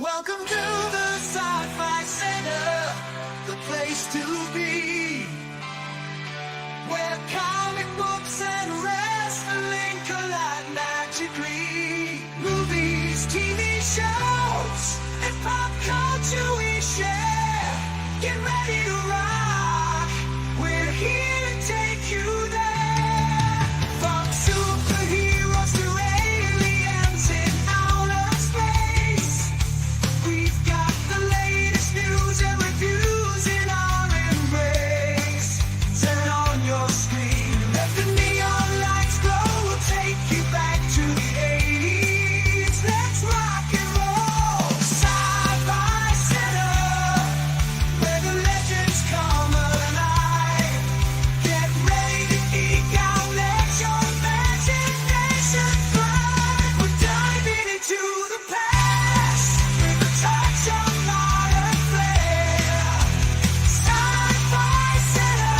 Welcome to the Sci-Fi Center, the place to be, where comic books and wrestling collide magically. Movies, TV shows, and pop culture we share. Get ready to rock, we're here to take you there. From superheroes to aliens in outer space, we've got the latest news and reviews in our embrace. Turn on your screen, let the neon lights glow. We'll take you back to the 80s. Let's rock and roll. Sci-Fi Center, where the legends come alive. Get ready to geek out, let your imagination fly. We're diving into the past with a touch of modern flair. Sci-Fi Center,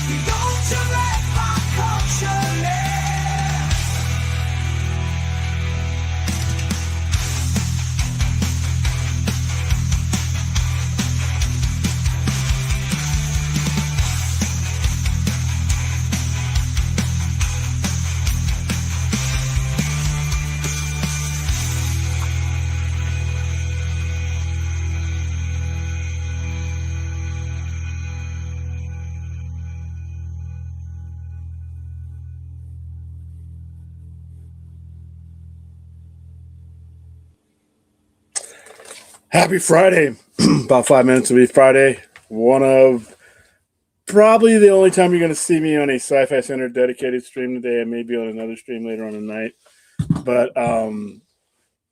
we go to let pop culture lair. Happy Friday. About 5 minutes to be Friday. One of probably the only time you're going to see me on a Sci-Fi Center dedicated stream today, and maybe on another stream later on tonight. But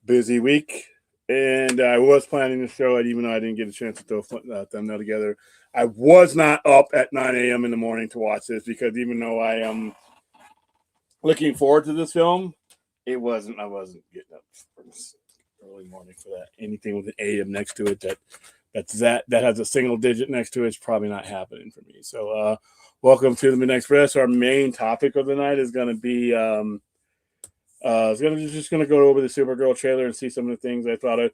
busy week, and I was planning to show it, even though I didn't get a chance to throw a thumbnail together. I was not up at 9 a.m. in the morning to watch this, because even though I am looking forward to this film, I wasn't getting up for this early morning for that. Anything with an AM next to it that has a single digit next to it is probably not happening for me. So welcome to the Midnight Express. Our main topic of the night is going to be just going to go over the Supergirl trailer and see some of the things I thought of.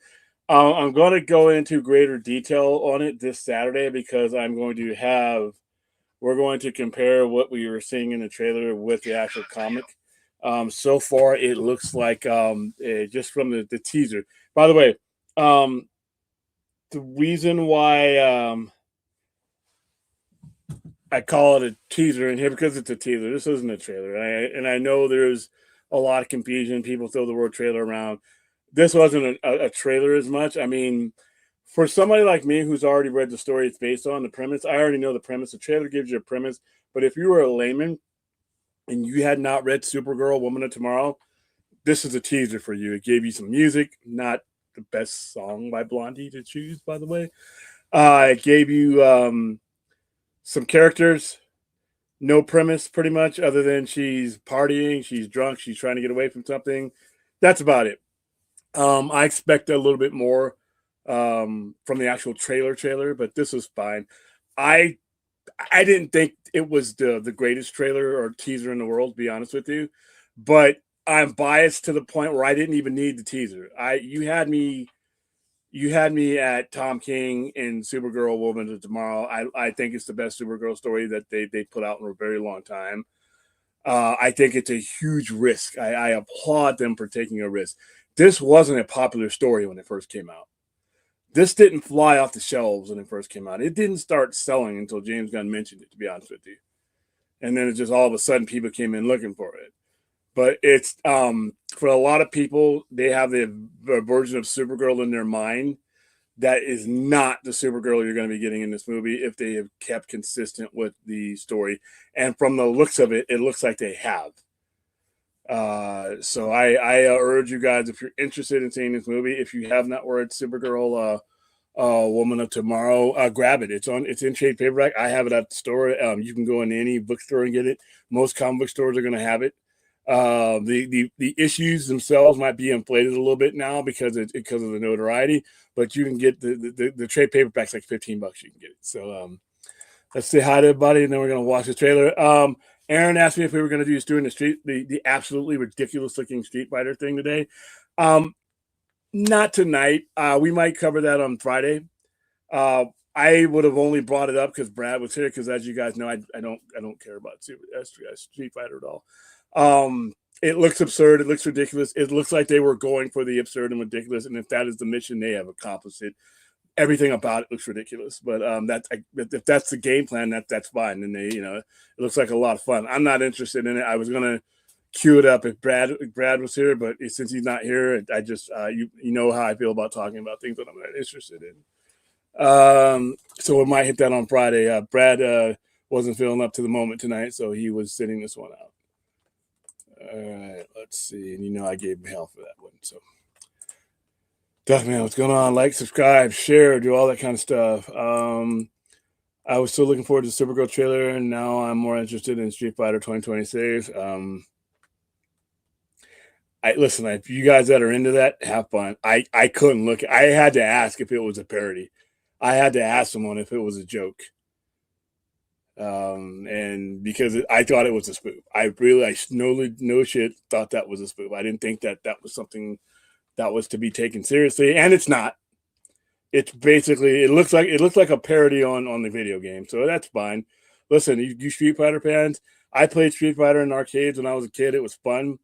I'm going to go into greater detail on it this Saturday, because we're going to compare what we were seeing in the trailer with the actual comic. So far, it looks like just from the teaser. By the way, the reason why I call it a teaser in here, because it's a teaser. This isn't a trailer, and I know there's a lot of confusion. People throw the word trailer around. This wasn't a trailer as much. I mean, for somebody like me who's already read the story it's based on, the premise, I already know the premise. The trailer gives you a premise, but if you were a layman and you had not read Supergirl, Woman of Tomorrow, this is a teaser for you. It gave you some music, not the best song by Blondie to choose, by the way. It gave you some characters, no premise pretty much, other than she's partying, she's drunk, she's trying to get away from something. That's about it. I expect a little bit more from the actual trailer, but this was fine. I didn't think it was the greatest trailer or teaser in the world, to be honest with you, but I'm biased to the point where I didn't even need the teaser. You had me at Tom King in Supergirl, Woman of Tomorrow. I think it's the best Supergirl story that they put out in a very long time. I think it's a huge risk. I applaud them for taking a risk. This wasn't a popular story when it first came out. This didn't fly off the shelves when it first came out. It didn't start selling until James Gunn mentioned it, to be honest with you. And then it just all of a sudden people came in looking for it. But it's for a lot of people, they have the version of Supergirl in their mind that is not the Supergirl you're going to be getting in this movie if they have kept consistent with the story. And from the looks of it, it looks like they have. So I urge you guys, if you're interested in seeing this movie, if you have not read Supergirl, Woman of Tomorrow, grab it. It's in trade paperback. I have it at the store. You can go in any bookstore and get it. Most comic book stores are going to have it. The issues themselves might be inflated a little bit now because of the notoriety, but you can get the trade paperbacks like $15. You can get it. So let's say hi to everybody, and then we're gonna watch the trailer. Aaron asked me if we were doing the absolutely ridiculous looking Street Fighter thing today. Not tonight. We might cover that on Friday. Uh, I would have only brought it up because Brad was here. Because as you guys know, I don't care about Street Fighter at all. It looks absurd. It looks ridiculous. It looks like they were going for the absurd and ridiculous. And if that is the mission, they have accomplished it. Everything about it looks ridiculous. But if that's the game plan, that's fine. And it looks like a lot of fun. I'm not interested in it. I was gonna queue it up if Brad was here, but since he's not here, I just you know how I feel about talking about things that I'm not interested in. So we might hit that on Friday. Brad wasn't feeling up to the moment tonight, so he was sitting this one out. All right, let's see. And I gave him hell for that one. So, Duck man, what's going on? Like, subscribe, share, do all that kind of stuff. I was still looking forward to the Supergirl trailer, and now I'm more interested in Street Fighter 2026. Listen, if you guys that are into that, have fun. I couldn't look. I had to ask if it was a parody. I had to ask someone if it was a joke. And because I thought it was a spoof. I no shit thought that was a spoof. I didn't think that was something that was to be taken seriously, and it's not. It's basically it looks like a parody on the video game, so that's fine. Listen, you Street Fighter fans, I played Street Fighter in arcades when I was a kid. It was fun.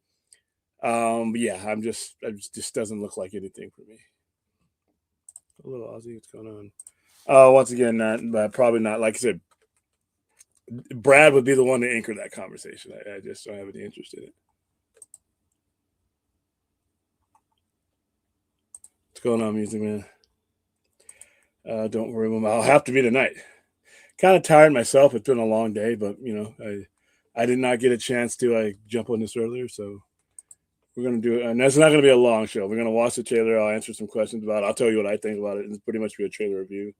But yeah, it just doesn't look like anything for me. A little Aussie, what's going on? Once again, probably not. Like I said, Brad would be the one to anchor that conversation. I just don't have any interest in it. What's going on, Music Man? Don't worry, I'll have to be tonight. Kind of tired myself. It's been a long day, but I did not get a chance to jump on this earlier, so we're gonna do it. And that's not gonna be a long show. We're gonna watch the trailer. I'll answer some questions about it. I'll tell you what I think about it. It's pretty much be a trailer review.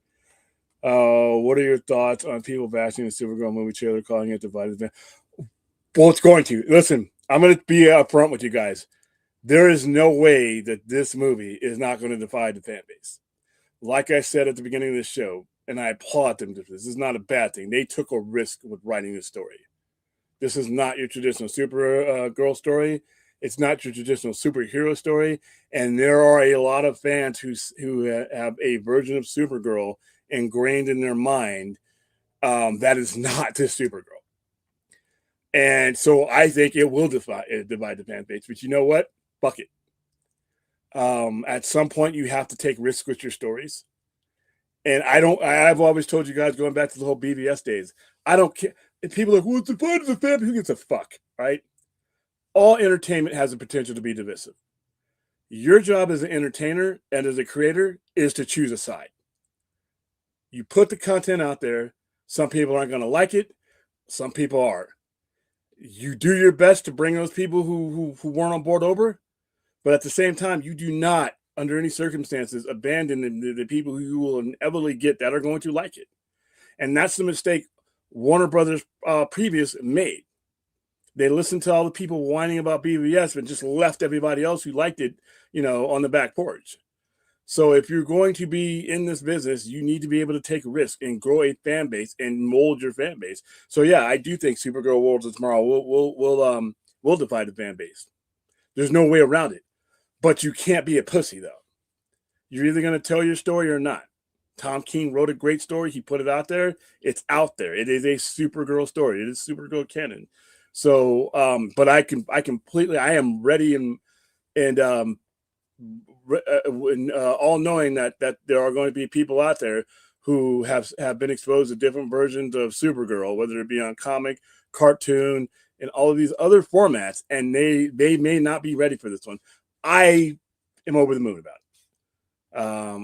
What are your thoughts on people bashing the Supergirl movie trailer, calling it divided? Well, it's going to. Listen, I'm going to be upfront with you guys. There is no way that this movie is not going to divide the fan base. Like I said at the beginning of the show, and I applaud them for this. This is not a bad thing. They took a risk with writing this story. This is not your traditional Supergirl story. It's not your traditional superhero story. And there are a lot of fans who have a version of Supergirl ingrained in their mind that is not this Supergirl. And so I think it will divide the fan base. But you know what? Fuck it. At some point, you have to take risks with your stories. And I've always told you guys, going back to the whole BVS days, I don't care. If people are like, well, it's divided the fan base, who gives a fuck, right? All entertainment has the potential to be divisive. Your job as an entertainer and as a creator is to choose a side. You put the content out there. Some people aren't going to like it. Some people are. You do your best to bring those people who weren't on board over. But at the same time, you do not, under any circumstances, abandon the people who you will inevitably get that are going to like it. And that's the mistake Warner Brothers previous made. They listened to all the people whining about BVS and just left everybody else who liked it, on the back porch. So if you're going to be in this business, you need to be able to take a risk and grow a fan base and mold your fan base. So yeah, I do think Supergirl Worlds of Tomorrow will divide the fan base. There's no way around it. But you can't be a pussy though. You're either going to tell your story or not. Tom King wrote a great story. He put it out there. It's out there. It is a Supergirl story. It is Supergirl canon. So, but I am ready and all knowing that there are going to be people out there who have been exposed to different versions of Supergirl, whether it be on comic, cartoon, and all of these other formats, and they may not be ready for this one. I am over the moon about it.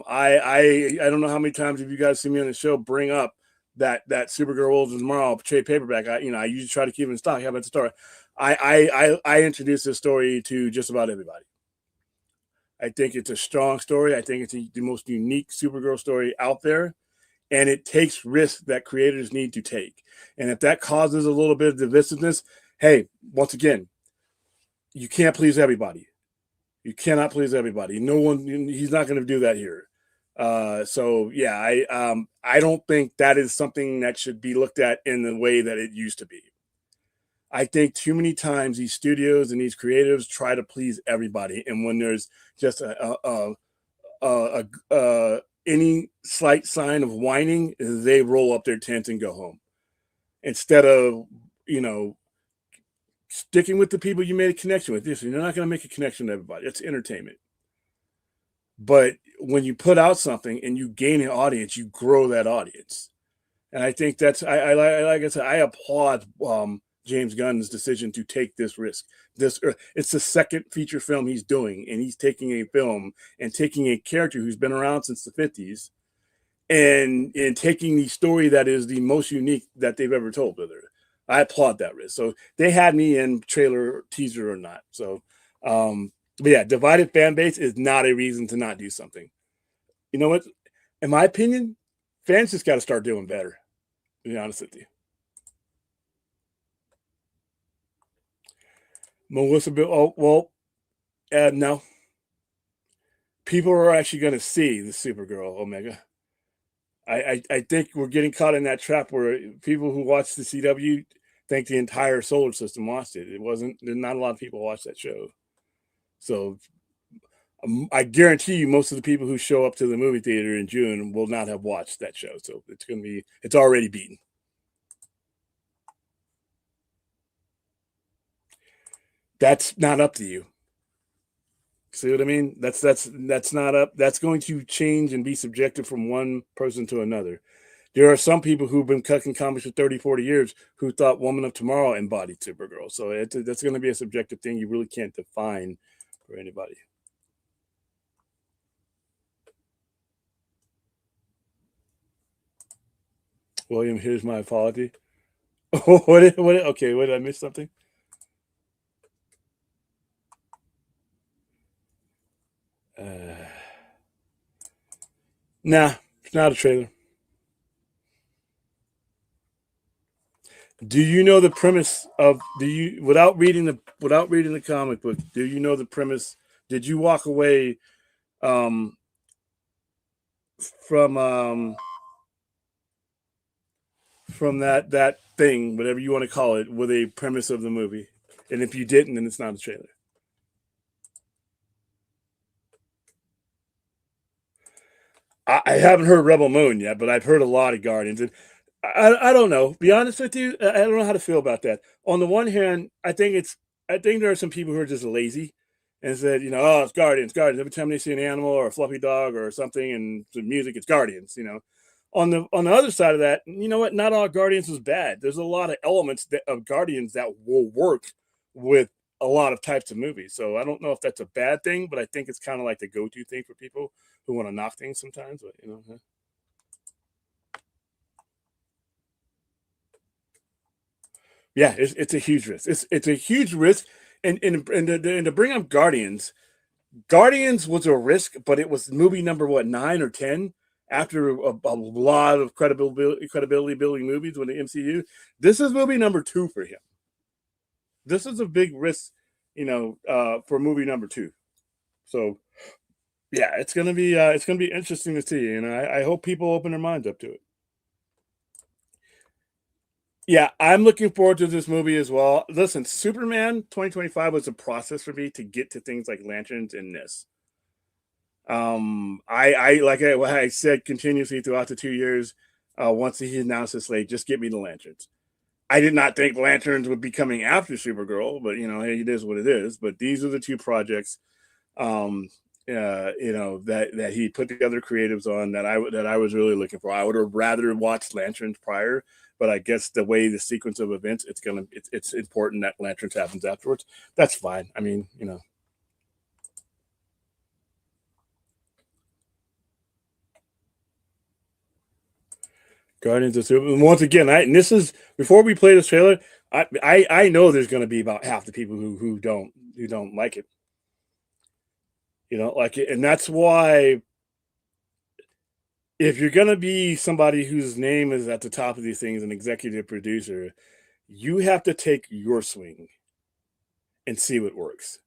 I don't know how many times have you guys seen me on the show bring up that Supergirl Worlds of Tomorrow trade paperback. I usually try to keep it in stock. How about the story? I introduced this story to just about everybody. I think it's a strong story. I think it's the most unique Supergirl story out there. And it takes risks that creators need to take. And if that causes a little bit of divisiveness, hey, once again, you can't please everybody. You cannot please everybody. No one, he's not going to do that here. So yeah, I don't think that is something that should be looked at in the way that it used to be. I think too many times these studios and these creatives try to please everybody, and when there's just any slight sign of whining, they roll up their tent and go home instead of you know sticking with the people you made a connection with. This you're not going to make a connection with everybody. It's entertainment, but when you put out something and you gain an audience, you grow that audience. And I think that's like I said, I applaud James Gunn's decision to take this risk. It's the second feature film he's doing, and he's taking a film and taking a character who's been around since the 50s and taking the story that is the most unique that they've ever told with her. I applaud that risk. So they had me in trailer, teaser or not. So but yeah, divided fan base is not a reason to not do something. You know what? In my opinion, fans just got to start doing better. To be honest with you. Melissa Bill. Oh well, no. People are actually going to see the Supergirl Omega. I think we're getting caught in that trap where people who watch the CW think the entire solar system watched it. It wasn't. There's not a lot of people watch that show. So I guarantee you, most of the people who show up to the movie theater in June will not have watched that show. So it's already beaten. That's not up to you. See what I mean? That's not up. That's going to change and be subjective from one person to another. There are some people who've been cutting comics for 30, 40 years who thought Woman of Tomorrow embodied Supergirl. So that's going to be a subjective thing you really can't define for anybody. William, here's my apology. Okay, what did I miss something? Nah, it's not a trailer. Do you know the premise of without reading the comic book, do you know the premise? Did you walk away um from from that thing, whatever you want to call it, with a premise of the movie? And if you didn't, then it's not a trailer. I haven't heard Rebel Moon yet, but I've heard a lot of Guardians, and I don't know. Be honest with you, I don't know how to feel about that. On the one hand, I think there are some people who are just lazy and said, oh, it's Guardians, Guardians. Every time they see an animal or a fluffy dog or something and the music, it's Guardians. On the other side of that, you know what? Not all Guardians was bad. There's a lot of elements of Guardians that will work with a lot of types of movies. So I don't know if that's a bad thing, but I think it's kind of like the go-to thing for people who want to knock things sometimes. But yeah, it's a huge risk. It's a huge risk, and to bring up Guardians, Guardians was a risk, but it was movie number 9 or 10 after a lot of credibility building movies with the MCU. This is movie number 2 for him. This is a big risk, for movie number 2. So yeah, it's gonna be interesting to see, and I hope people open their minds up to it. Yeah, I'm looking forward to this movie as well. Listen, Superman 2025 was a process for me to get to things like Lanterns and this. What I said continuously throughout the 2 years, once he announced this late, just get me the Lanterns. I did not think Lanterns would be coming after Supergirl, but hey, it is what it is. But these are the 2 projects, that he put together creatives on that I was really looking for. I would have rather watched Lanterns prior, but I guess the way the sequence of events, it's important that Lanterns happens afterwards. That's fine. I mean, Guardians of Super. Once again, and this is before we play this trailer. I know there's going to be about half the people who don't like it. Like it, and that's why if you're going to be somebody whose name is at the top of these things, an executive producer, you have to take your swing and see what works.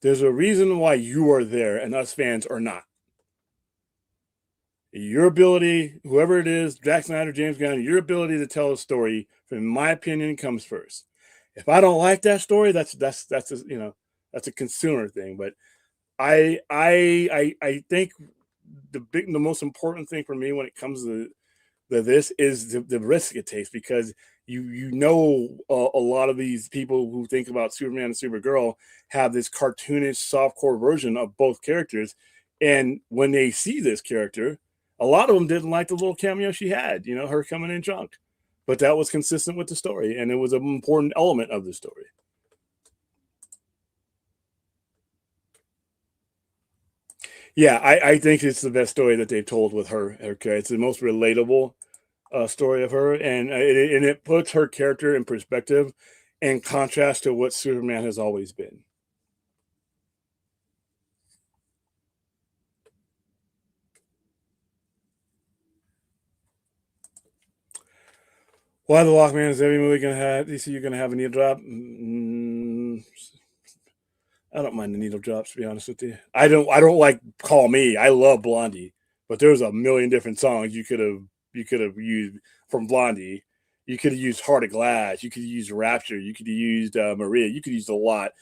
There's a reason why you are there and us fans are not. Your ability, whoever it is, Zack Snyder, James Gunn, your ability to tell a story, in my opinion, comes first. If I don't like that story, that's a, that's a consumer thing. But I think the most important thing for me when it comes to this is the risk it takes, because a lot of these people who think about Superman and Supergirl have this cartoonish softcore version of both characters, and when they see this character, a lot of them didn't like the little cameo she had, her coming in drunk, but that was consistent with the story, and it was an important element of the story. Yeah, I think it's the best story that they've told with her. Okay, it's the most relatable story of her, and it puts her character in perspective, in contrast to what Superman has always been. Why the Walkman is every movie gonna have? DC, you're gonna have a needle drop. I don't mind the needle drops, to be honest with you. I don't like Call Me. I love Blondie, but there's a million different songs you could have used from Blondie. You could have used Heart of Glass. You could have used Rapture. You could have used Maria. You could have used a lot.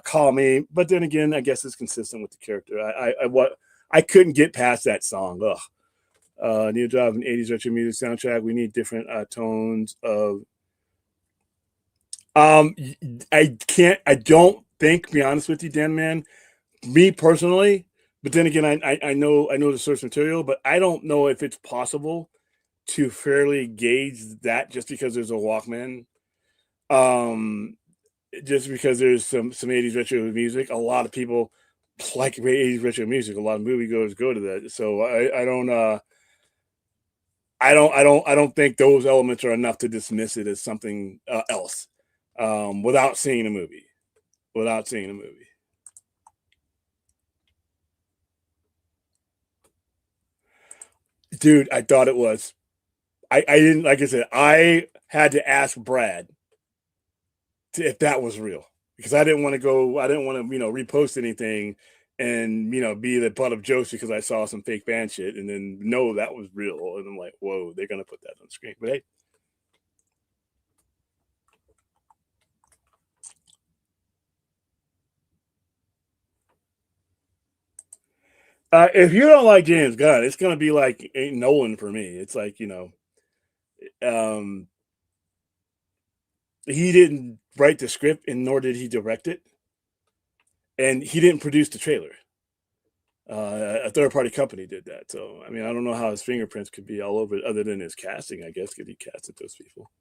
Call Me, but then again, I guess it's consistent with the character. I couldn't get past that song. Ugh. Need to drive an 80s retro music soundtrack. We need different tones of. I don't think, to be honest with you, Dan Man, me personally, but then again, I know the source material, but I don't know if it's possible to fairly gauge that just because there's a Walkman. Just because there's some 80s retro music. A lot of people like 80s retro music. A lot of moviegoers go to that. So I don't think those elements are enough to dismiss it as something else, without seeing the movie. Without seeing the movie. Dude, I thought it was. I didn't, like I said, I had to ask Brad if that was real, because I didn't want to repost anything and be the butt of jokes because I saw some fake band shit, and then no, that was real, and I'm like, whoa, they're gonna put that on screen. But hey, if you don't like James Gunn, it's gonna be like Ain't Nolan for me. It's like, um, he didn't write the script, and nor did he direct it, and he didn't produce the trailer. A third party company did that. So, I mean, I don't know how his fingerprints could be all over it other than his casting, I guess, because he casted those people.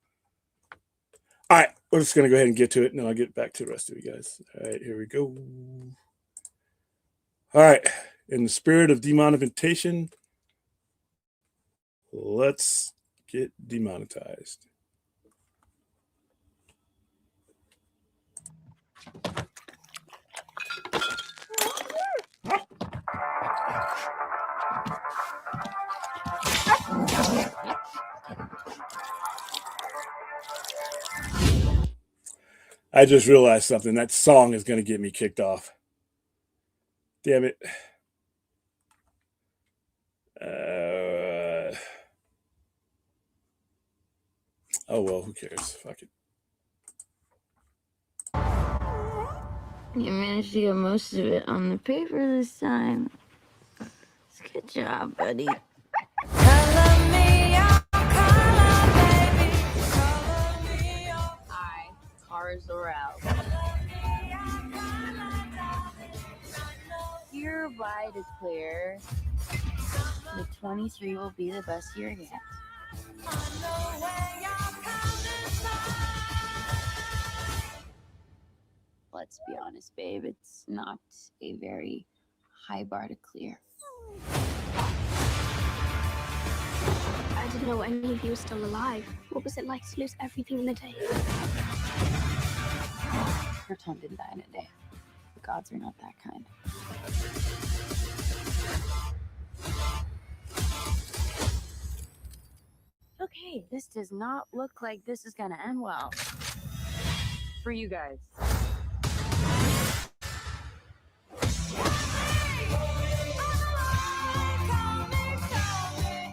All right, we're just going to go ahead and get to it, and then I'll get back to the rest of you guys. All right, here we go. All right, in the spirit of demonetization, let's get demonetized. I just realized something. That song is going to get me kicked off. Damn it. Oh, well, who cares? Fuck it. You managed to get most of it on the paper this time. Good job, buddy. Hi, cars are out. Hereby declare the 23 will be the best year yet. Let's be honest, babe, it's not a very high bar to clear. I didn't know any of you were still alive. What was it like to lose everything in a day? Her Tom didn't die in a day. The gods are not that kind. Okay, this does not look like this is gonna end well. For you guys.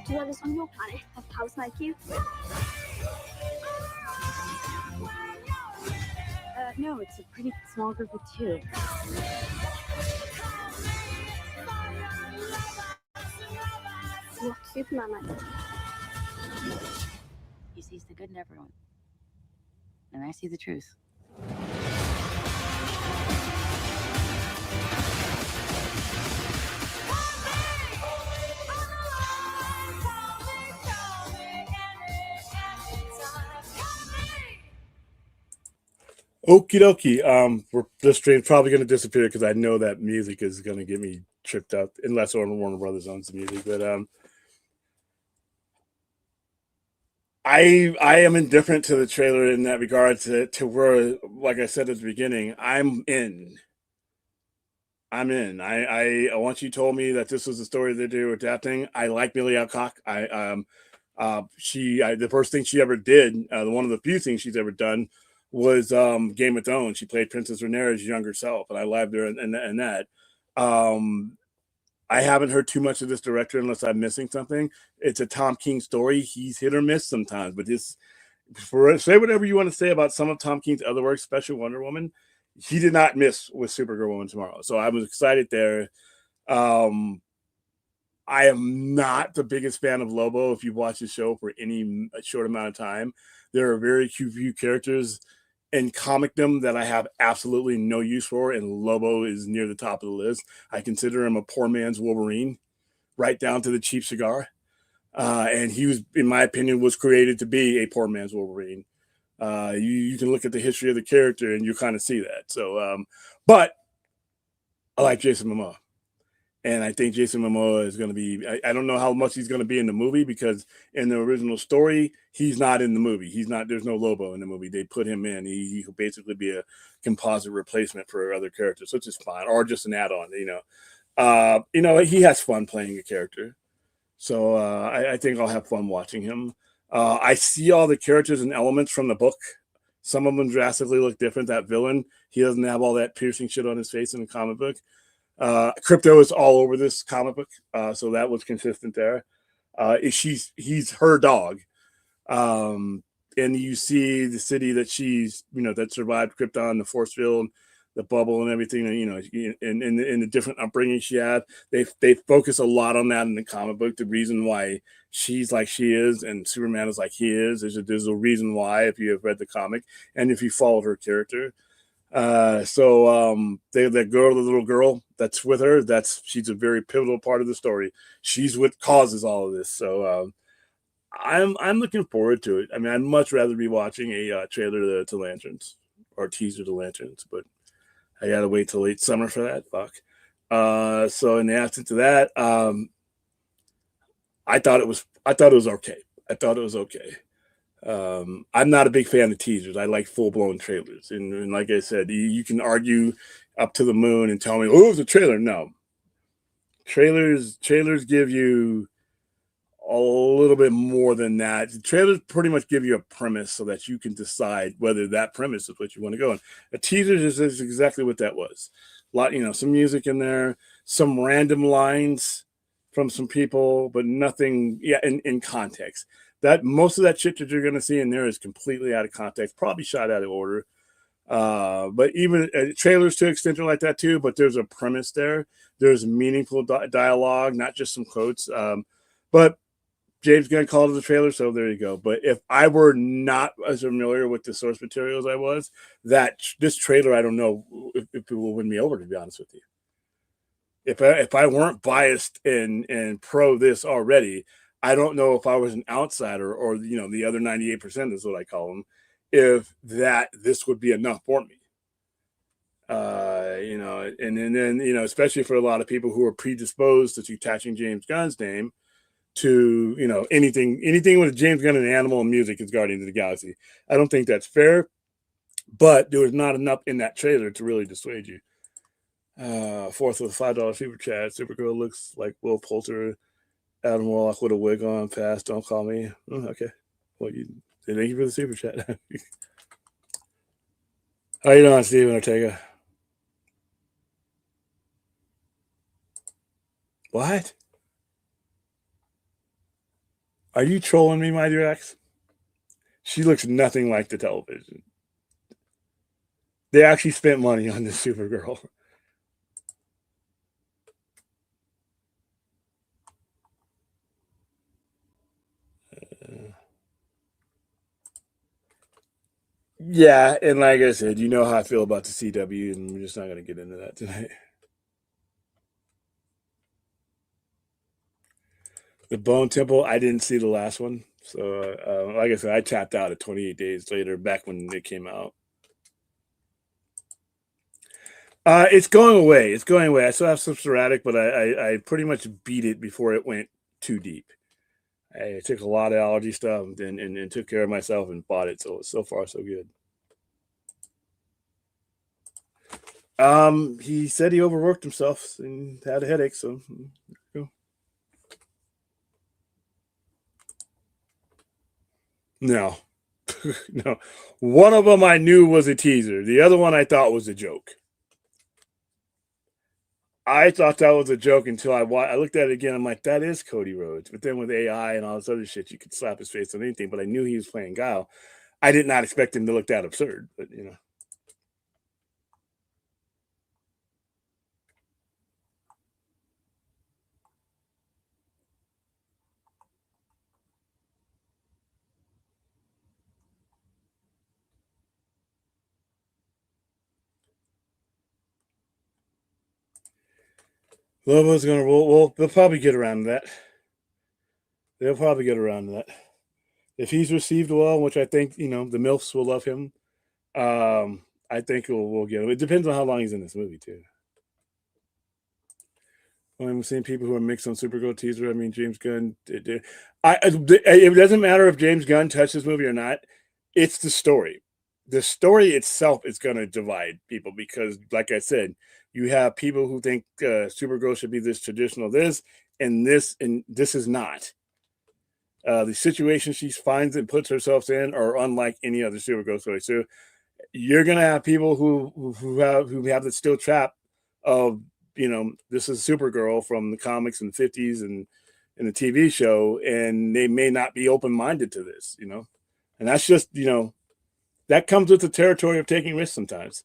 Do you know this on your planet have cows like you? No, it's a pretty small group of two. What's Superman like? He sees the good in everyone. And I see the truth. Okie dokie. This stream's probably going to disappear because I know that music is going to get me tripped up unless Warner Brothers owns the music. But I am indifferent to the trailer in that regard to where, like I said at the beginning, I'm in. Once you told me that this was the story that they were adapting, I like Millie Alcock. The first thing she ever did, one of the few things she's ever done, was Game of Thrones. She played Princess Rhaenyra's younger self, and I loved her in that. I haven't heard too much of this director unless I'm missing something. It's a Tom King story. He's hit or miss sometimes, but say whatever you want to say about some of Tom King's other works, especially Wonder Woman. He did not miss with Supergirl Woman Tomorrow. So I was excited there. I am not the biggest fan of Lobo. If you watch the show for any short amount of time, there are very few characters in comicdom that I have absolutely no use for, and Lobo is near the top of the list. I consider him a poor man's Wolverine, right down to the cheap cigar. And he was, in my opinion, was created to be a poor man's Wolverine. You can look at the history of the character and you kind of see that. So, but I like Jason Momoa. And I think Jason Momoa is going to be, I don't know how much he's going to be in the movie, because in the original story, he's not in the movie. There's no Lobo in the movie. They put him in. He could basically be a composite replacement for other characters, which is fine, or just an add-on, he has fun playing a character. So I think I'll have fun watching him. I see all the characters and elements from the book. Some of them drastically look different. That villain, he doesn't have all that piercing shit on his face in the comic book. Crypto is all over this comic book, so that was consistent there. He's her dog, and you see the city that she's, that survived Krypton, the force field, the bubble, and everything. And in the different upbringing she had, they focus a lot on that in the comic book. The reason why she's like she is and Superman is like he is, there's a reason why, if you have read the comic and if you followed her character. The little girl that's with her, she's a very pivotal part of the story. She's what causes all of this. So I'm looking forward to it. I mean, I'd much rather be watching a trailer to Lanterns or teaser to Lanterns, but I gotta wait till late summer for that. Fuck. So in the absence of that, I thought it was okay. I'm not a big fan of teasers. I like full-blown trailers. And like I said, you can argue up to the moon and tell me, oh, it was a trailer. No. Trailers give you a little bit more than that. Trailers pretty much give you a premise so that you can decide whether that premise is what you want to go on. A teaser is exactly what that was. A lot, some music in there, some random lines from some people, but nothing in context. That most of that shit that you're going to see in there is completely out of context, probably shot out of order. But even trailers to extent are like that too, but there's a premise there. There's meaningful dialogue, not just some quotes. But James Gunn called it a trailer, so there you go. But if I were not as familiar with the source material as I was, this trailer, I don't know if it will win me over, to be honest with you. If I weren't biased and pro this already, I don't know if I was an outsider or, the other 98% is what I call them, if this would be enough for me. And then, especially for a lot of people who are predisposed to attaching James Gunn's name to, anything with James Gunn and animal and music is Guardians of the Galaxy. I don't think that's fair, but there was not enough in that trailer to really dissuade you. Fourth with a $5 super chat. Supergirl looks like Will Poulter. Adam Warlock with a wig on. Pass. Don't call me. Okay. Well, thank you for the super chat. How you doing, Steven Ortega? What? Are you trolling me, my dear ex? She looks nothing like the television. They actually spent money on this Supergirl. Yeah, and like I said, you know how I feel about the CW, and we're just not going to get into that tonight. The Bone Temple, I didn't see the last one. So, like I said, I tapped out at 28 days later, back when it came out. It's going away. It's going away. I still have some sporadic, but I pretty much beat it before it went too deep. I took a lot of allergy stuff and took care of myself and bought it. So far, so good. He said he overworked himself and had a headache. So, no, no. One of them I knew was a teaser. The other one I thought was a joke. I thought that was a joke until I looked at it again. I'm like, that is Cody Rhodes. But then with AI and all this other shit, you could slap his face on anything. But I knew he was playing Guile. I did not expect him to look that absurd. But Lobo's gonna roll. Well, they'll probably get around to that. They'll probably get around to that. If he's received well, which I think the MILFs will love him. I think we'll get him. It depends on how long he's in this movie too. I'm seeing people who are mixed on Supergirl teaser. I mean, James Gunn. It doesn't matter if James Gunn touched this movie or not. It's the story. The story itself is going to divide people because, like I said, you have people who think Supergirl should be this traditional and this is not. The situation she finds and puts herself in are unlike any other Supergirl story. So you're going to have people who have the still trap of this is Supergirl from the comics in the 50s and in the TV show, and they may not be open-minded to this, and that's just that comes with the territory of taking risks sometimes.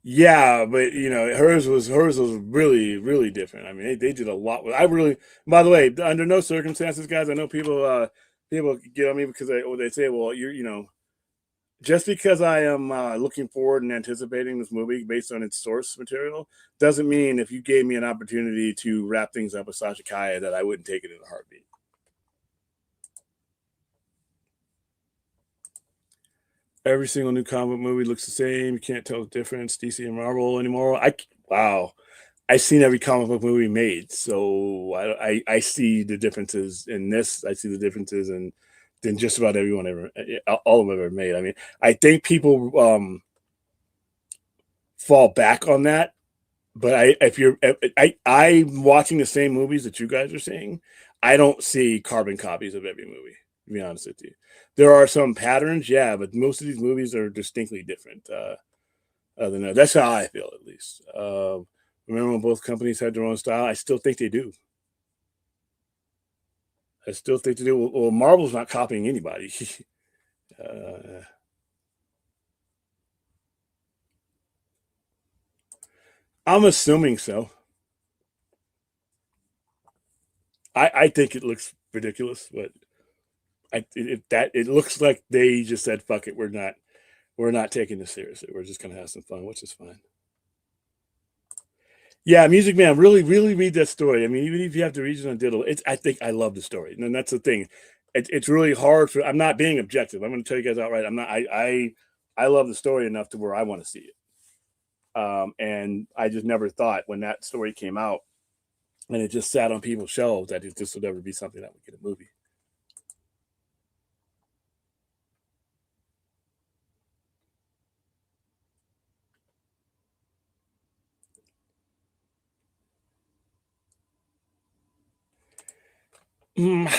Yeah, but hers was really really different. I mean, they did a lot with. I really, by the way, under no circumstances, guys. I know people get on me because they say, well, just because I am looking forward and anticipating this movie based on its source material doesn't mean if you gave me an opportunity to wrap things up with Sasha Kaya that I wouldn't take it in a heartbeat. Every single new comic movie looks the same. You can't tell the difference. DC and Marvel anymore. Wow. I've seen every comic book movie made, so I see the differences in this. I see the differences in just about everyone all of them ever made. I mean, I think people fall back on that, but I'm watching the same movies that you guys are seeing. I don't see carbon copies of every movie. To be honest with you, there are some patterns, yeah, but most of these movies are distinctly different. Than that. That's how I feel, at least. Remember when both companies had their own style? I still think they do. I still think they do. Well, Marvel's not copying anybody. I'm assuming so. I think it looks ridiculous, but it looks like they just said, "Fuck it, we're not taking this seriously. We're just gonna have some fun," which is fine. Yeah, Music Man, really, really read that story. I mean, even if you have to read it on diddle, I think I love the story, and that's the thing. It's really hard for. I'm not being objective. I'm going to tell you guys outright. I'm not. I love the story enough to where I want to see it. And I just never thought when that story came out, and it just sat on people's shelves that this would ever be something that would get a movie. Mm,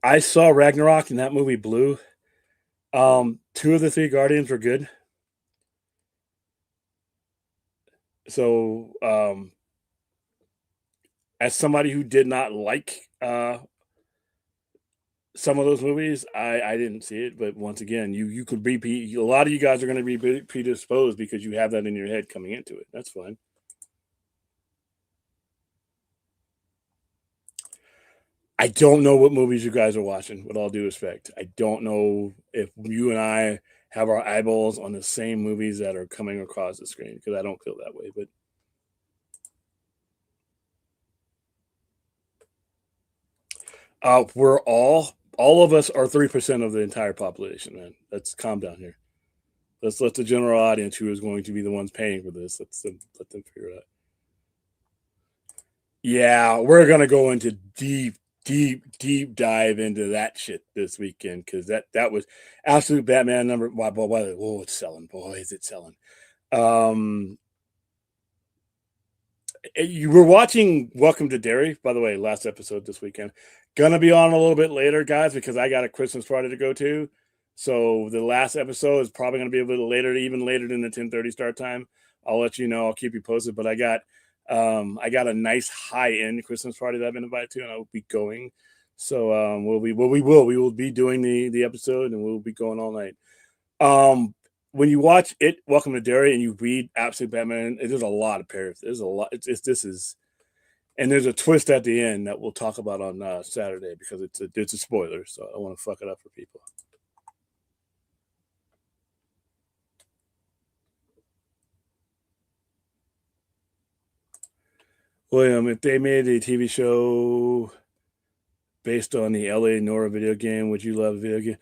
I saw Ragnarok and that movie blew. Two of the three Guardians were good. So, as somebody who did not like some of those movies, I didn't see it, but once again, you could be a lot of you guys are going to be predisposed because you have that in your head coming into it. That's fine. I don't know what movies you guys are watching, with all due respect. I don't know if you and I have our eyeballs on the same movies that are coming across the screen, because I don't feel that way. But we're all of us are 3% of the entire population, man. Let's calm down here. Let's let the general audience, who is going to be the ones paying for this, let them figure it out. Yeah, we're gonna go into deep dive into that shit this weekend, because that was absolute Batman number. Oh, it's selling. Boy, is it selling. You were watching Welcome to Derry, by the way, last episode this weekend. Gonna be on a little bit later, guys, because I got a Christmas party to go to. So the last episode is probably gonna be a little later, even later than the 10:30 start time. I'll let you know. I'll keep you posted. But I got a nice high-end Christmas party that I've been invited to, and I will be going. So we will be doing the episode, and we'll be going all night. When you watch it, Welcome to Derry, and you read Absolute Batman, there's a lot of parodies. There's a lot. And there's a twist at the end that we'll talk about on Saturday, because it's a spoiler, so I don't want to fuck it up for people. William, if they made a TV show based on the LA Nora video game, would you love a video game?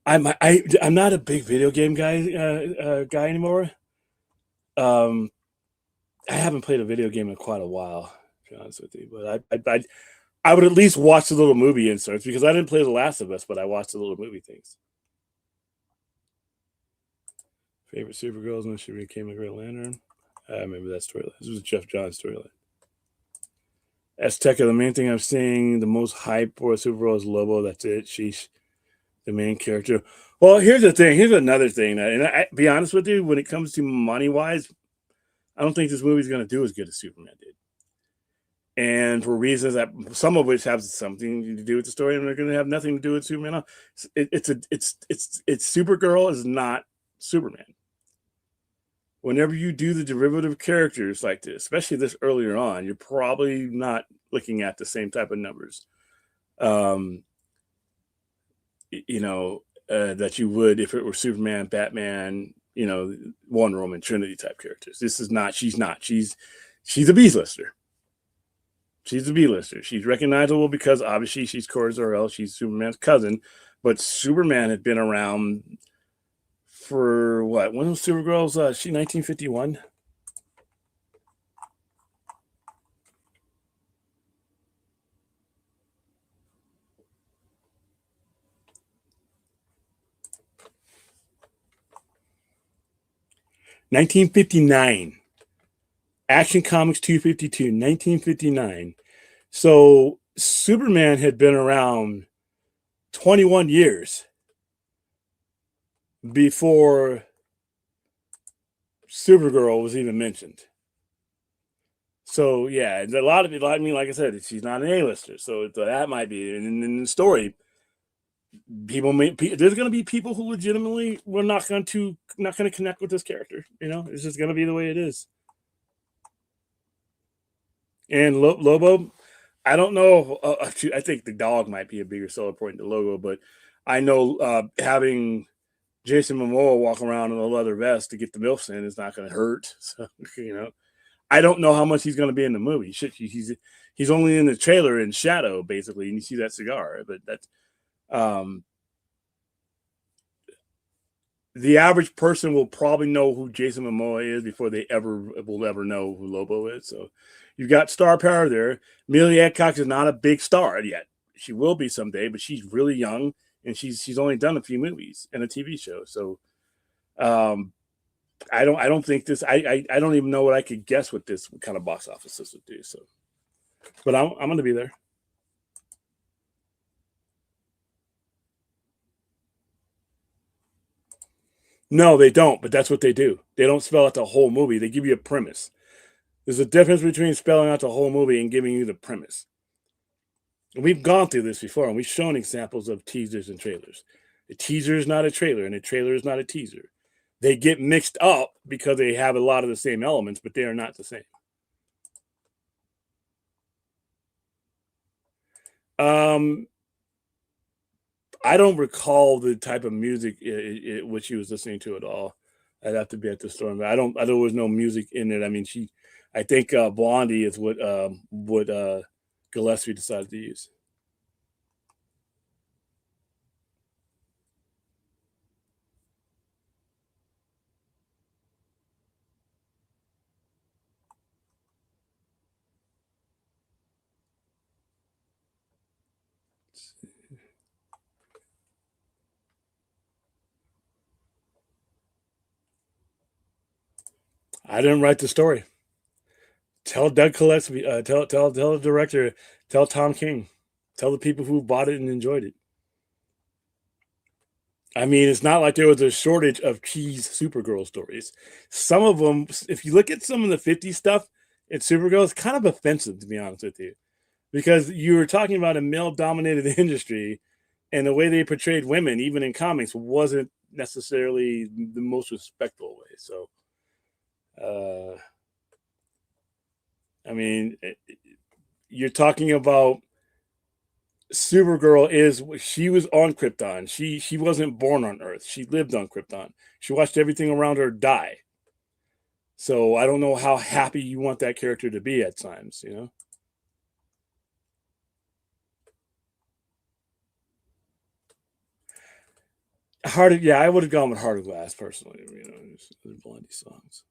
I'm not a big video game guy anymore. I haven't played a video game in quite a while, to be honest with you. But I would at least watch the little movie inserts, because I didn't play The Last of Us, but I watched the little movie things. Favorite Supergirls when she became a Green Lantern? I remember that storyline. This was a Jeff Johns storyline. Azteca, the main thing I'm seeing the most hype for Supergirl is Lobo. That's it. She's the main character. Well, here's the thing. Here's another thing. And I be honest with you, when it comes to money-wise, I don't think this movie's going to do as good as Superman did. And for reasons that some of which have something to do with the story, and they're going to have nothing to do with Superman. It's Supergirl is not Superman. Whenever you do the derivative characters like this, especially this earlier on, you're probably not looking at the same type of numbers, that you would if it were Superman, Batman, Wonder Woman, Trinity type characters. This is not. She's not. She's a B-lister. She's a B-lister. She's recognizable because obviously she's Kora Zor-El. She's Superman's cousin, but Superman had been around for what? When was Supergirl's? She 1951. (1959). Action Comics 252, 1959. So Superman had been around 21 years before Supergirl was even mentioned. So yeah, a lot of people. I mean, like I said, she's not an A-lister, so that might be. And in the story, there's going to be people who legitimately were not going to connect with this character. It's just going to be the way it is. And Lobo, I don't know. I think the dog might be a bigger seller point than the logo, but I know having Jason Momoa walk around in a leather vest to get the MILFs in is not going to hurt. So, I don't know how much he's going to be in the movie. Shit, he's only in the trailer in shadow, basically, and you see that cigar. But that's the average person will probably know who Jason Momoa is before they will ever know who Lobo is. So you've got star power there. Amelia Earhart is not a big star yet. She will be someday, but she's really young, and she's only done a few movies and a TV show. So I don't think this. I don't even know what I could guess what this kind of box office this would do. So, but I'm going to be there. No, they don't, but that's what they do. They don't spell out the whole movie. They give you a premise. There's a difference between spelling out the whole movie and giving you the premise. We've gone through this before, and we've shown examples of teasers and trailers. A teaser is not a trailer, and a trailer is not a teaser. They get mixed up because they have a lot of the same elements, but they are not the same. I don't recall the type of music which she was listening to at all. I'd have to be at the store. There was no music in it. I mean, I think Blondie is what Gillespie decided to use. I didn't write the story. Tell Doug Gillespie, tell the director, tell Tom King, tell the people who bought it and enjoyed it. I mean, it's not like there was a shortage of cheese Supergirl stories. Some of them, if you look at some of the 50s stuff in Supergirl, it's kind of offensive, to be honest with you, because you were talking about a male-dominated industry, and the way they portrayed women, even in comics, wasn't necessarily the most respectful way. So, I mean, you're talking about Supergirl she was on Krypton. She wasn't born on Earth. She lived on Krypton. She watched everything around her die. So I don't know how happy you want that character to be at times, you know? I would have gone with Heart of Glass personally, you know, the Blondie songs.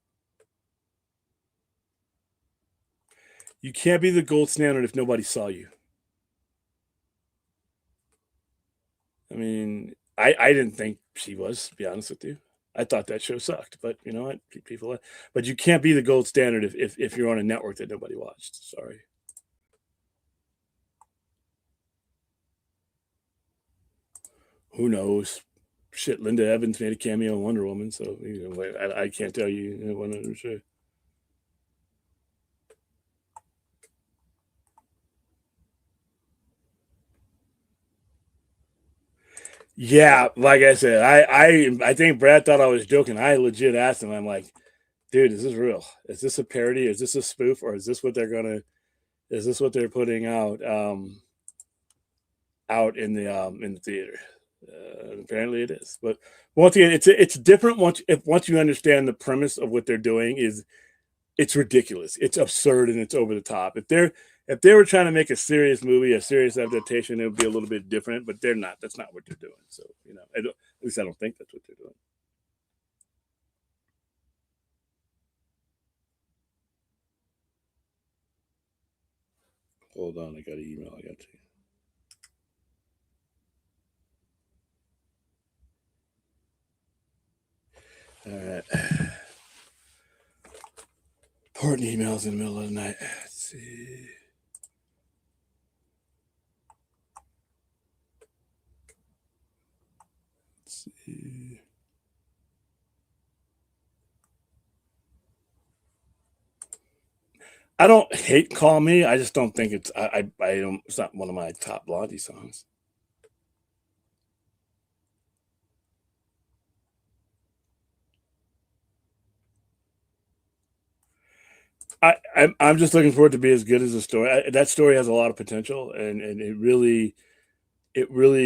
You can't be the gold standard if nobody saw you. I mean, I didn't think she was, to be honest with you. I thought that show sucked, but you know what? But you can't be the gold standard if you're on a network that nobody watched. Sorry. Who knows? Shit, Linda Evans made a cameo in Wonder Woman, so you know, I can't tell you 100%. Yeah, like I said, I think Brad thought I was joking. I legit asked him. I'm like, dude, is this real? Is this a parody? Is this a spoof? Or is this what they're putting out in the theater? Apparently it is. But once again, it's different once you understand the premise of what they're doing. It's ridiculous, it's absurd, and it's over the top. If they were trying to make a serious movie, a serious adaptation, it would be a little bit different, but they're not. That's not what they're doing. So, you know, at least I don't think that's what they're doing. Hold on, I got an email I got to. All right. Important emails in the middle of the night. Let's see. I don't hate Call Me. I just don't think it's it's not one of my top Blondie songs. I'm just looking for it to be as good as the story. That story has a lot of potential, and it really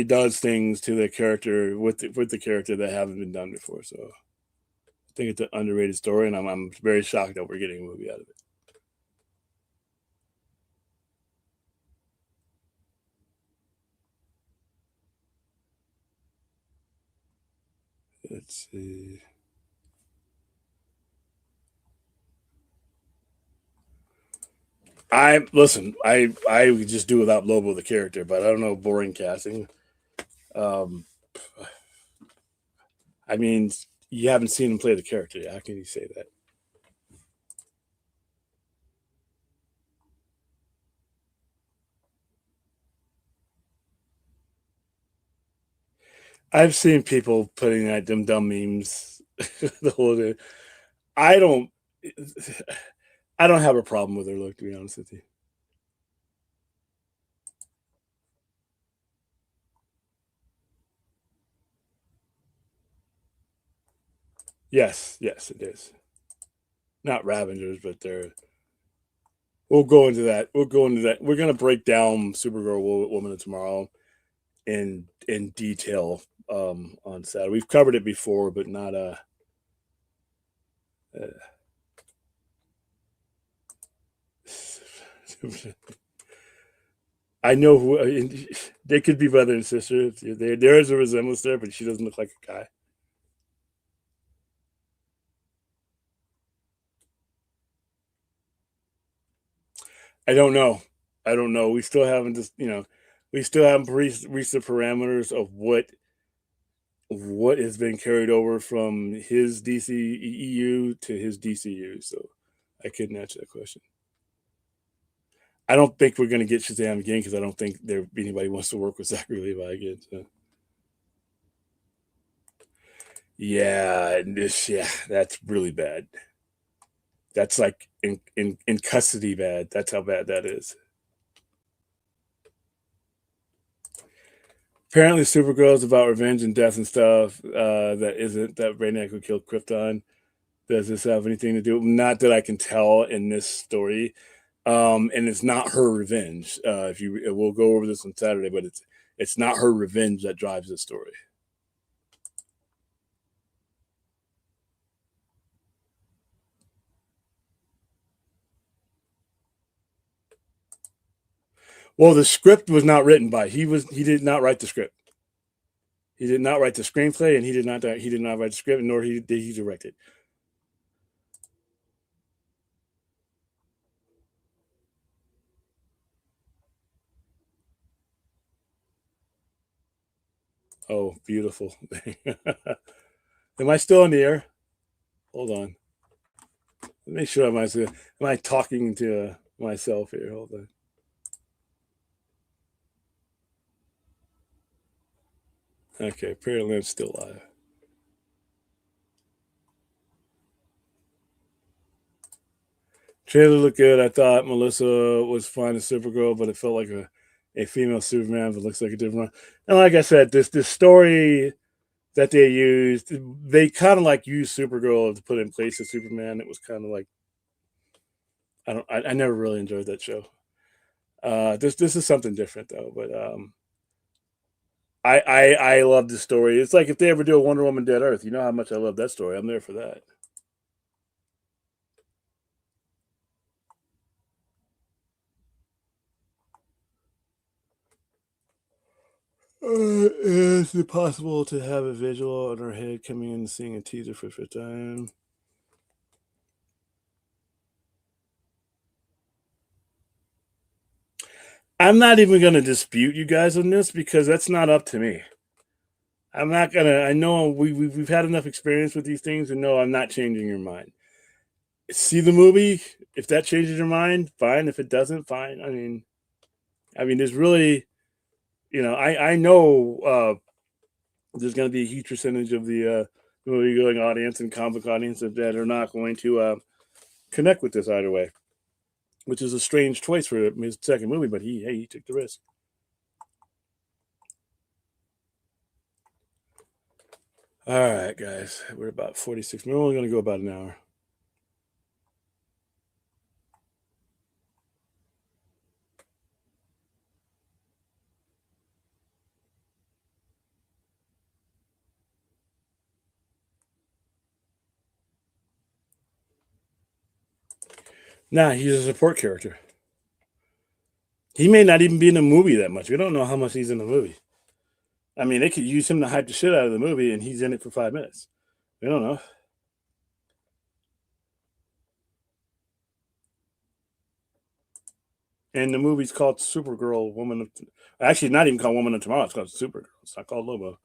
does things to the character with the character that haven't been done before. So I think it's an underrated story, and I'm very shocked that we're getting a movie out of it. Let's see. I would just do without Lobo the character, but I don't know, boring casting. I mean, you haven't seen him play the character yet. How can you say that? I've seen people putting that them dumb memes the whole day. I don't have a problem with her look, to be honest with you. Yes, yes, it is. Not Ravengers, but they're. We'll go into that. We'll go into that. We're gonna break down Supergirl Woman of Tomorrow in detail on Saturday. We've covered it before, but not uh I know who they could be brother and sister. There is a resemblance there, but she doesn't look like a guy. I don't know. I don't know. We still haven't just we still haven't reached the parameters of what has been carried over from his DCEU to his DCU. So I couldn't answer that question. I don't think we're going to get Shazam again because I don't think anybody wants to work with Zachary Levi again. So. Yeah, that's really bad. That's like in custody bad. That's how bad that is. Apparently, Supergirl is about revenge and death and stuff. That isn't that Brainiac who killed Krypton. Does this have anything to do? Not that I can tell in this story. And it's not her revenge. We'll go over this on Saturday, but it's not her revenge that drives the story. Well, the script was not written by he did not write the script. He did not write the screenplay, and he did not write the script, nor did he direct it. Oh, beautiful. Am I still in the air? Hold on. Make sure am I talking to myself here? Hold on. Okay, apparently I'm still live. Trailer looked good. I thought Melissa was fine as Supergirl, but it felt like a female Superman, but looks like a different one. And like I said, this story that they used, they kind of like used Supergirl to put in place of Superman. It was kind of like I never really enjoyed that show. This is something different though, but I love the story. It's like if they ever do a Wonder Woman Dead Earth, you know how much I love that story. I'm there for that. Is it possible to have a visual on our head coming in and seeing a teaser for the first time? I'm not even going to dispute you guys on this because that's not up to me. I'm not gonna. I know we've had enough experience with these things, and no, I'm not changing your mind. See the movie. If that changes your mind, fine. If it doesn't, fine. I mean, there's really, I know there's going to be a huge percentage of the movie going audience and comic audience that are not going to connect with this either way, which is a strange choice for his second movie. But he took the risk. All right, guys, we're about 46. We're only going to go about an hour. Nah, he's a support character. He may not even be in the movie that much. We don't know how much he's in the movie. I mean, they could use him to hype the shit out of the movie, and he's in it for 5 minutes. We don't know. And the movie's called Supergirl, actually, not even called Woman of Tomorrow. It's called Supergirl. It's not called Lobo.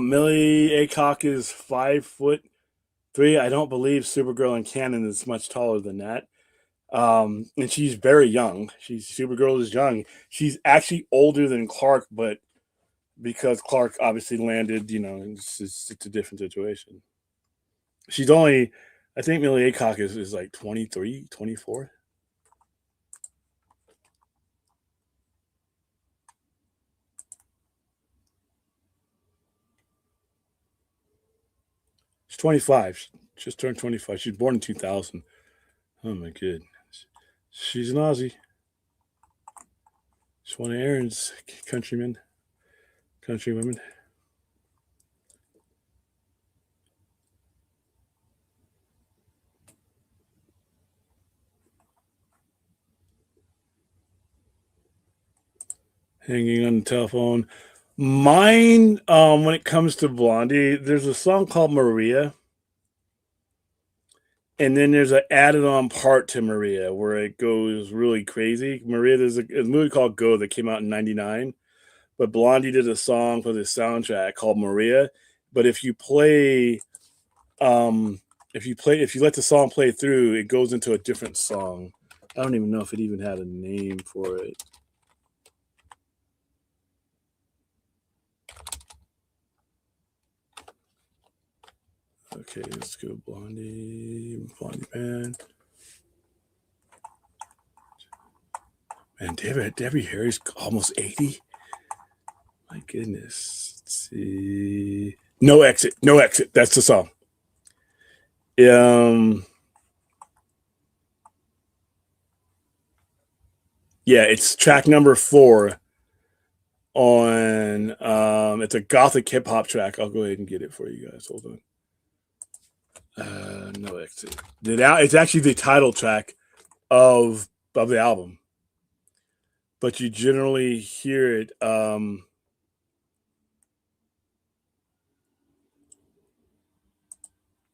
Millie Acock is 5'3". I don't believe Supergirl in canon is much taller than that. And she's very young. Supergirl is young. She's actually older than Clark, but because Clark obviously landed, it's a different situation. She's only, I think Millie Acock is like 23, 24. She's 25. She just turned 25. She's born in 2000. Oh my goodness. She's an Aussie. She's one of Aaron's countrywomen. Hanging on the telephone. Mine, when it comes to Blondie, there's a song called Maria. And then there's an added on part to Maria where it goes really crazy. Maria, there's a movie called Go that came out in 99. But Blondie did a song for the soundtrack called Maria. But if you let the song play through, it goes into a different song. I don't even know if it even had a name for it. Okay, let's go Blondie band. Man, Debbie Harry's almost 80. My goodness. Let's see. No Exit. That's the song. Yeah, it's track number 4 on it's a gothic hip hop track. I'll go ahead and get it for you guys. Hold on. No Exit. It's actually the title track of the album. But you generally hear it and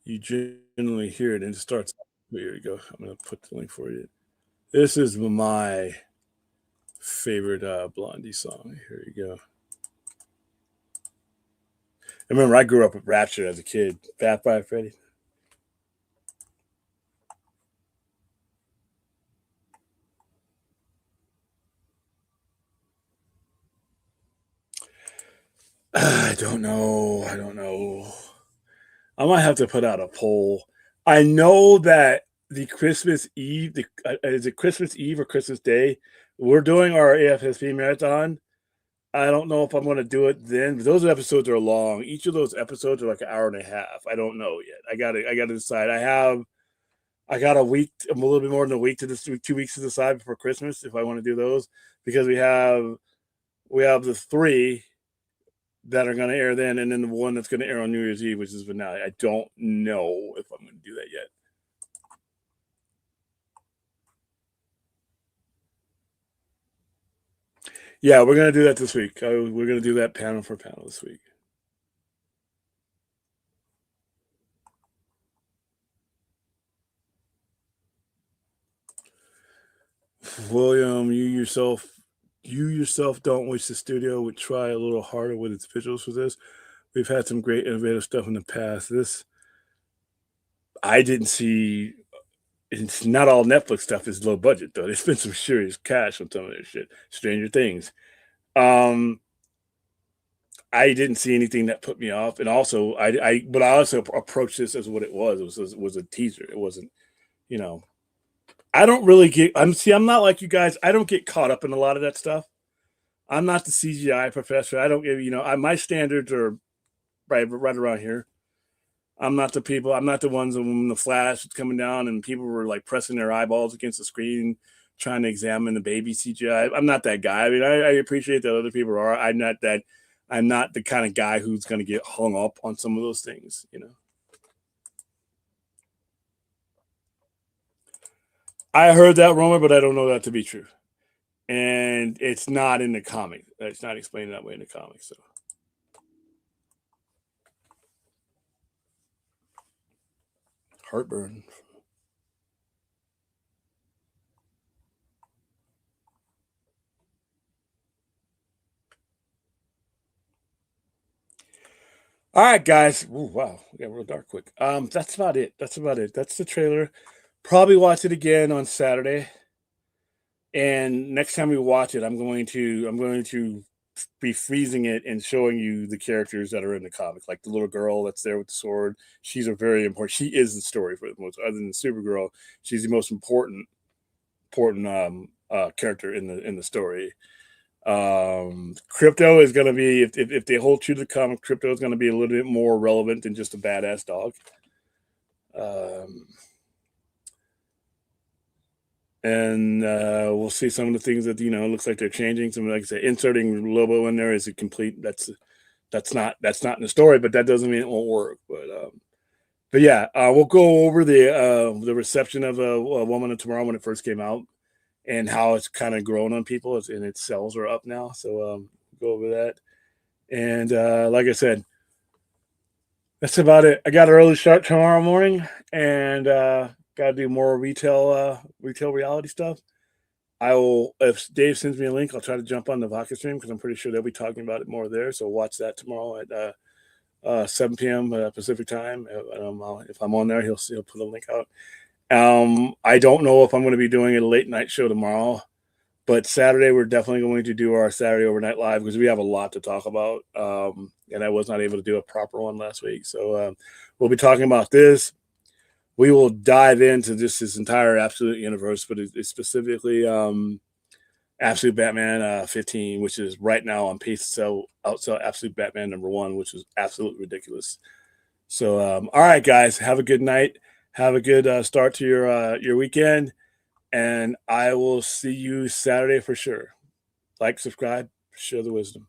it starts. Here you go. I'm going to put the link for you. This is my favorite Blondie song. Here you go. I remember I grew up with Rapture as a kid. Fat by Freddy. I don't know. I might have to put out a poll. I know that the Christmas Eve, is it Christmas Eve or Christmas Day? We're doing our AFSP marathon. I don't know if I'm going to do it then. Those episodes are long. Each of those episodes are like an hour and a half. I don't know yet. I got to decide. I got a week, a little bit more than a week to this, 2 weeks to decide before Christmas if I want to do those, because we have the 3 that are going to air then, and then the one that's going to air on New Year's Eve, which is finale. I don't know if I'm going to do that yet. Yeah, we're going to do that this week. We're going to do that panel for panel this week. William, you yourself don't wish the studio would try a little harder with its visuals for this. We've had some great innovative stuff in the past. This I didn't see. It's not all Netflix stuff is low budget though. They spent some serious cash on some of this shit. Stranger Things. I didn't see anything that put me off, and also I also approached this as what it was. It was a teaser. It wasn't, I don't really get. I'm not like you guys. I don't get caught up in a lot of that stuff. I'm not the CGI professor. I don't give. My standards are right around here. I'm not the ones when the flash is coming down and people were like pressing their eyeballs against the screen trying to examine the baby CGI. I'm not that guy. I mean, I appreciate that other people are. I'm not the kind of guy who's going to get hung up on some of those things. I heard that rumor, but I don't know that to be true. And it's not in the comic. It's not explained that way in the comics. So. Heartburn. All right, guys. Ooh, wow, we got real dark quick. That's about it. That's the trailer. Probably watch it again on Saturday. And next time we watch it, I'm going to be freezing it and showing you the characters that are in the comic, like the little girl that's there with the sword. She's a very important. She is the story for the most, other than Supergirl. She's the most important character in the story. Crypto is going to be, if they hold true to the comic, Crypto is going to be a little bit more relevant than just a badass dog. And we'll see some of the things that, it looks like they're changing. Some, like I said, inserting Lobo in there is a complete, that's not in the story, but that doesn't mean it won't work. But yeah, we'll go over the reception of a Woman of Tomorrow when it first came out, and how it's kind of grown on people, and its sales are up now. So go over that. And like I said, that's about it. I got an early start tomorrow morning, and got to do more retail reality stuff. I will, if Dave sends me a link, I'll try to jump on the Vodka stream, because I'm pretty sure they'll be talking about it more there. So watch that tomorrow at 7 p.m. Pacific time. If I'm on there, he'll put a link out. I don't know if I'm going to be doing a late night show tomorrow, but Saturday we're definitely going to do our Saturday overnight live, because we have a lot to talk about. And I was not able to do a proper one last week. So we'll be talking about this. We will dive into this entire Absolute universe, but it's specifically Absolute Batman 15, which is right now on pace to outsell Absolute Batman #1, which is absolutely ridiculous. So, all right, guys, have a good night. Have a good start to your weekend, and I will see you Saturday for sure. Like, subscribe, share the wisdom.